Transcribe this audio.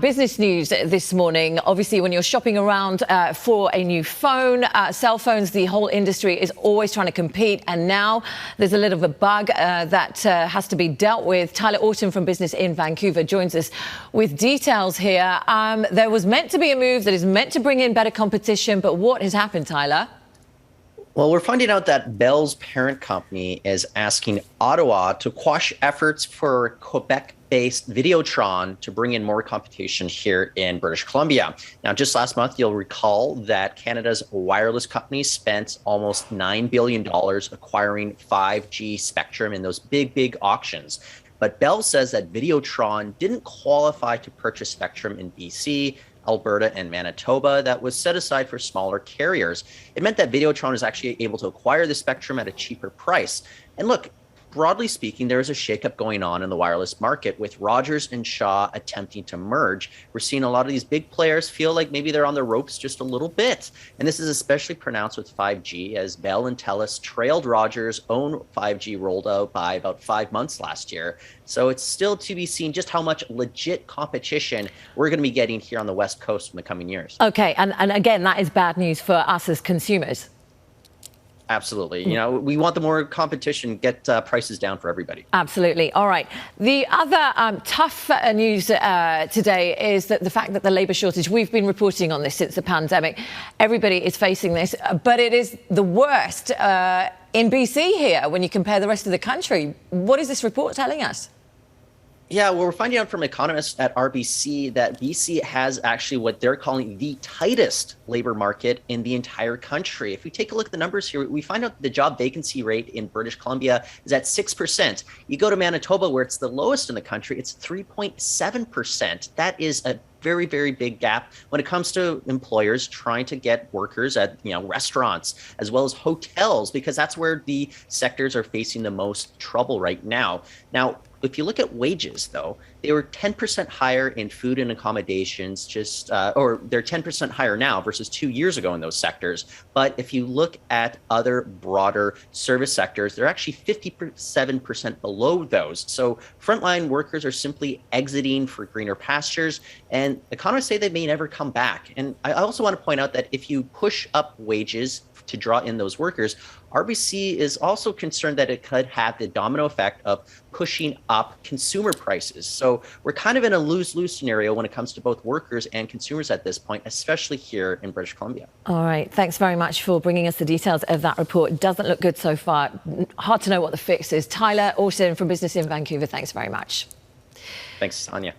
Business news this morning. Obviously, when you're shopping around for a new phone, cell phones, the whole industry is always trying to compete. And now there's a little of a bug that has to be dealt with. Tyler Orton from Business in Vancouver joins us with details here. There was meant to be a move that is meant to bring in better competition. But what has happened, Tyler? Well, we're finding out that Bell's parent company is asking Ottawa to quash efforts for Quebec-based Videotron to bring in more competition here in British Columbia. Now, just last month, you'll recall that Canada's wireless companies spent almost $9 billion acquiring 5G spectrum in those big auctions. But Bell says that Videotron didn't qualify to purchase spectrum in BC, Alberta, and Manitoba that was set aside for smaller carriers. It meant that Videotron is actually able to acquire the spectrum at a cheaper price. And look, broadly speaking, there is a shakeup going on in the wireless market with Rogers and Shaw attempting to merge. We're seeing a lot of these big players feel like maybe they're on the ropes just a little bit. And this is especially pronounced with 5G, as Bell and TELUS trailed Rogers' own 5G rolled out by about 5 months last year. So it's still to be seen just how much legit competition we're going to be getting here on the West Coast in the coming years. Okay, and again, that is bad news for us as consumers. Absolutely. You know, we want the more competition, get prices down for everybody. Absolutely. All right. The other tough news today is that the fact that the labour shortage, we've been reporting on this since the pandemic. Everybody is facing this, but it is the worst in BC here when you compare the rest of the country. What is this report telling us? Yeah, well, we're finding out from economists at RBC that BC has actually what they're calling the tightest labor market in the entire country. If we take a look at the numbers here, we find out the job vacancy rate in British Columbia is at 6%. You go to Manitoba, where it's the lowest in the country, it's 3.7%. That is a very big gap when it comes to employers trying to get workers at restaurants as well as hotels, because that's where the sectors are facing the most trouble right now. Now, if you look at wages, though, they were 10% higher in food and accommodations, or they're 10% higher now versus 2 years ago in those sectors. But if you look at other broader service sectors, they're actually 57% below those. So frontline workers are simply exiting for greener pastures, and economists say they may never come back. And I also want to point out that if you push up wages to draw in those workers, RBC is also concerned that it could have the domino effect of pushing up consumer prices. So we're kind of in a lose-lose scenario when it comes to both workers and consumers at this point, especially here in British Columbia. All right. Thanks very much for bringing us the details of that report. It doesn't look good so far. Hard to know what the fix is. Tyler Orton from Business in Vancouver, thanks very much. Thanks, Anya.